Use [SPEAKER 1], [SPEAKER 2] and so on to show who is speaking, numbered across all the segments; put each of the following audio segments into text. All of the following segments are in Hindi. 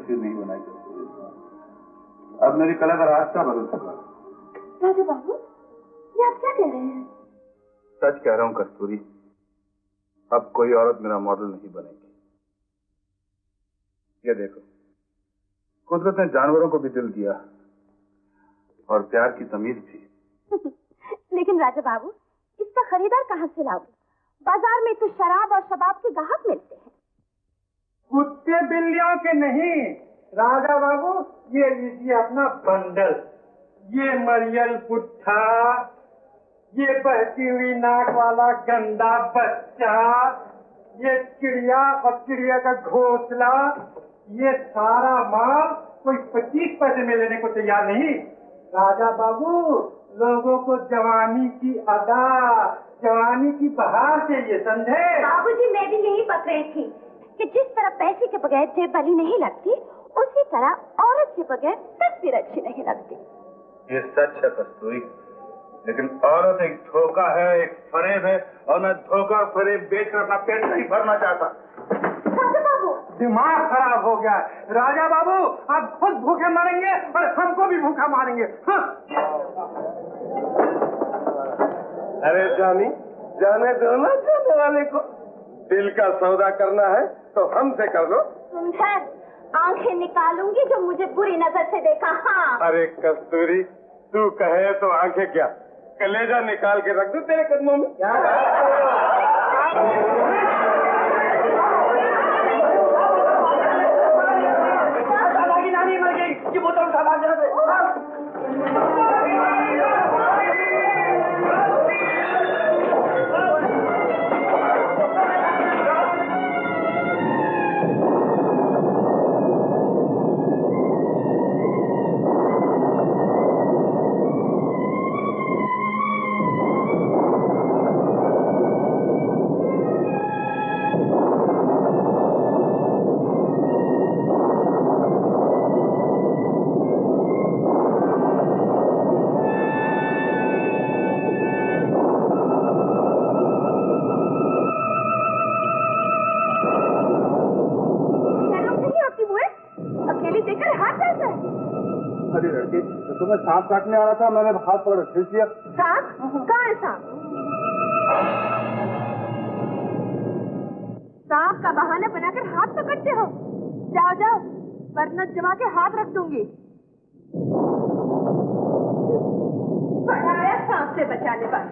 [SPEAKER 1] तस्वीर नहीं बनाई कस्तूरी। अब मेरी कला का रास्ता बदल चुका।
[SPEAKER 2] राजू बाबू, ये आप क्या कह रहे हैं?
[SPEAKER 1] सच कह रहा हूँ कस्तूरी, अब कोई औरत मेरा मॉडल नहीं बनेगी। ये देखो, कुदरत ने जानवरों को भी दिल दिया और प्यार की तमीज भी।
[SPEAKER 2] लेकिन राजा बाबू, इसका खरीदार कहाँ से लाओगे? बाजार में तो शराब और शबाब के ग्राहक मिलते हैं।
[SPEAKER 3] कुत्ते बिल्लियों के नहीं राजा बाबू, ये लीजिए अपना बंडल। ये मरियल पुट्ठा, ये बहती हुई नाक वाला गंदा बच्चा, ये चिड़िया और चिड़िया का घोंसला, ये सारा माल कोई 25 पैसे में लेने को तैयार नहीं। राजा बाबू, लोगों को जवानी की अदा, जवानी की बहार चाहिए, समझे?
[SPEAKER 2] बाबूजी, मैं भी यही बक रही थी कि जिस तरह पैसे के बगैर जेब भली नहीं लगती, उसी तरह औरत के बगैर तस्वीर अच्छी नहीं लगती।
[SPEAKER 1] ये सच है कस्तूरी, लेकिन औरत एक धोखा है, एक फरेब है, और मैं धोखा और फरेब बेचकर अपना पेट नहीं भरना चाहता।
[SPEAKER 2] राजा बाबू,
[SPEAKER 3] दिमाग खराब हो गया। राजा बाबू, आप खुद भूखे मरेंगे और हमको भी भूखा मारेंगे। हाँ।
[SPEAKER 4] अरे जानी, जाने दो ना जाने वाले को। दिल का सौदा करना है तो हमसे कर लो।
[SPEAKER 2] सुंदर, आंखें निकालूंगी जो मुझे बुरी नजर से देखा। हाँ।
[SPEAKER 4] अरे कस्तूरी, तू कहे तो आंखें क्या, कलेजा निकाल के रख दूं तेरे कदमों में।
[SPEAKER 3] नानी मर गई, ये बोतल उठा जरा से।
[SPEAKER 1] तो मैं सांप काटने आ रहा था, मैंने हाथ पकड़ खींच लिया।
[SPEAKER 2] सांप? कहाँ है सांप? सांप का बहाना बनाकर हाथ पकड़ते हो? जाओ जाओ, वरना जमा के हाथ रख दूंगी। बढ़ाया सांप से बचाने पर।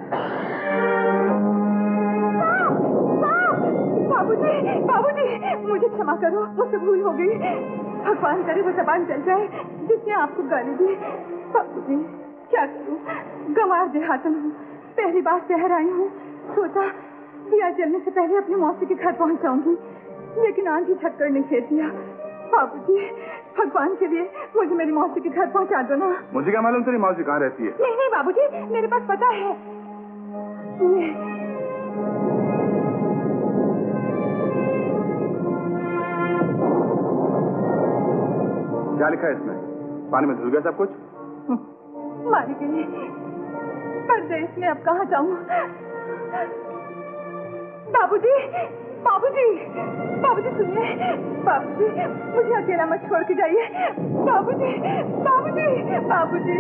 [SPEAKER 2] बाबूजी, बाबूजी, मुझे क्षमा करो, मुझसे भूल हो गई। भगवान करे वो जबान चल जाए जिसने आपको गाली दी। बाबूजी, क्या करूं, गंवार देहातन हूँ, पहली बार शहर आई हूँ। सोचा दिया जलने से पहले अपनी मौसी के घर पहुँच जाऊंगी, लेकिन आंधी छक्कर ने घेर दिया। बाबूजी, भगवान के लिए मुझे मेरी मौसी के घर पहुँचा दो ना।
[SPEAKER 1] मुझे क्या मालूम तेरी मौसी कहाँ रहती है?
[SPEAKER 2] नहीं नहीं बाबूजी, मेरे पास पता है।
[SPEAKER 1] क्या लिखा है इसमें? पानी में धुल गया सब कुछ?
[SPEAKER 2] मारी गई, परदेश में अब कहाँ जाऊँ? बाबूजी, बाबूजी, बाबूजी सुनिए, बाबूजी मुझे अकेला मत छोड़ के जाइए। बाबूजी, बाबूजी, बाबूजी, बाबूजी,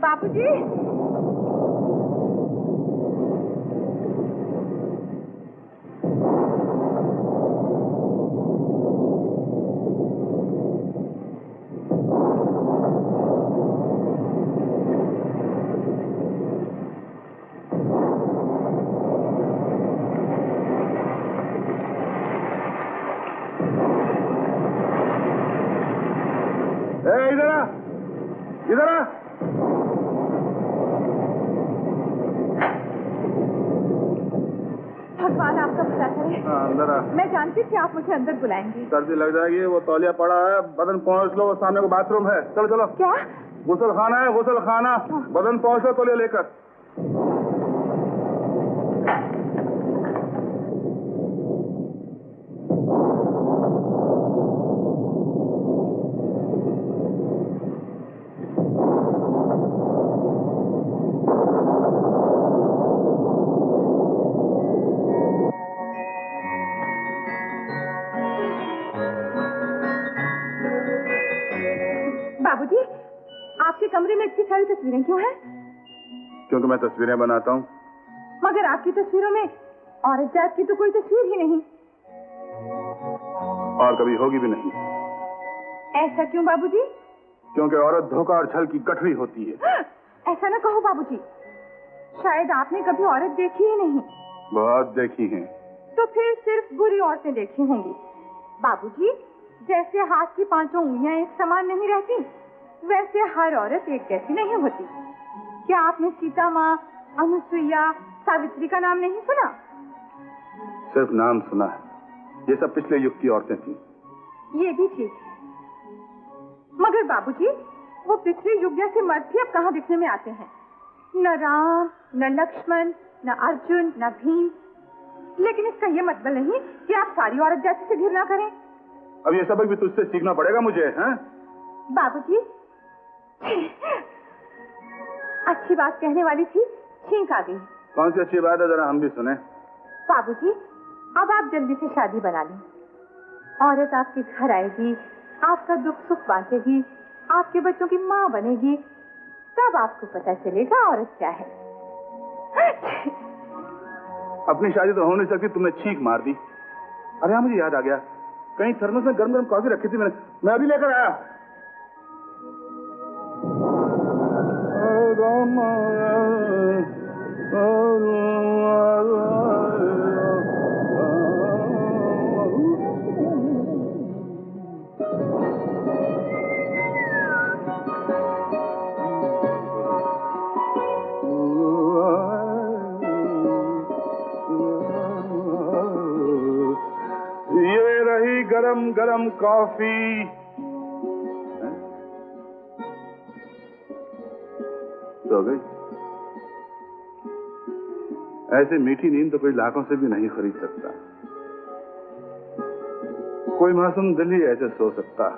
[SPEAKER 2] बाबूजी।
[SPEAKER 1] हाँ, अंदर आ।
[SPEAKER 2] मैं जानती थी आप मुझे अंदर बुलाएंगे।
[SPEAKER 1] सर्दी लग जाएगी, वो तौलिया पड़ा है, बदन पहुंच लो, वो सामने को बाथरूम है। चलो चलो।
[SPEAKER 2] क्या?
[SPEAKER 1] गुसल खाना है, गुसल खाना। बदन पहुंच लो, तौलिया लेकर।
[SPEAKER 2] बाबूजी, आपके कमरे में इतनी सारी तस्वीरें क्यों हैं?
[SPEAKER 1] क्योंकि मैं तस्वीरें बनाता हूँ।
[SPEAKER 2] मगर आपकी तस्वीरों में औरत जात की तो कोई तस्वीर ही नहीं।
[SPEAKER 1] और कभी होगी भी नहीं।
[SPEAKER 2] ऐसा क्यों बाबूजी?
[SPEAKER 1] क्योंकि औरत धोखा और छल की गठरी होती है।
[SPEAKER 2] ऐसा ना कहो बाबूजी, शायद आपने कभी औरत देखी ही नहीं।
[SPEAKER 1] बहुत देखी हैं।
[SPEAKER 2] तो फिर सिर्फ बुरी औरतें देखी होंगी। बाबूजी, जैसे हाथ की पांचों उंगलियां एक समान नहीं रहती, वैसे हर औरत एक जैसी नहीं होती। क्या आपने सीता माँ, अनुसुईया, सावित्री का नाम नहीं सुना?
[SPEAKER 1] सिर्फ नाम सुना है। ये सब पिछले युग की औरतें थीं।
[SPEAKER 2] ये भी ठीक। मगर बाबूजी, वो पिछले युग जैसे मर्द भी अब कहाँ दिखने में आते हैं? न राम, न लक्ष्मण, न अर्जुन, न भीम। लेकिन इसका ये मतलब नहीं कि आप सारी औरत जाति से घृणा करें।
[SPEAKER 1] अब ये सबक भी तुझसे सीखना पड़ेगा मुझे, हैं?
[SPEAKER 2] बाबूजी, अच्छी बात कहने वाली थी, छींक आ गई।
[SPEAKER 1] कौन सी अच्छी बात है, जरा हम भी सुने।
[SPEAKER 2] बाबूजी, अब आप जल्दी से शादी बना लें। औरत आपके घर आएगी, आपका दुख सुख बांटेगी, आपके बच्चों की माँ बनेगी, तब आपको पता चलेगा औरत क्या है।
[SPEAKER 1] अपनी शादी तो हो नहीं सकती, तुमने छींक मार दी। अरे हाँ, मुझे याद आ गया, कहीं थर्मस में गर्म गर्म कॉफी रखी थी मैंने, मैं अभी लेकर आया। ये रही गरम गरम कॉफी। सो गई। ऐसे मीठी नींद तो कोई लाखों से भी नहीं खरीद सकता। कोई मासूम दिल ही ऐसे सो सकता।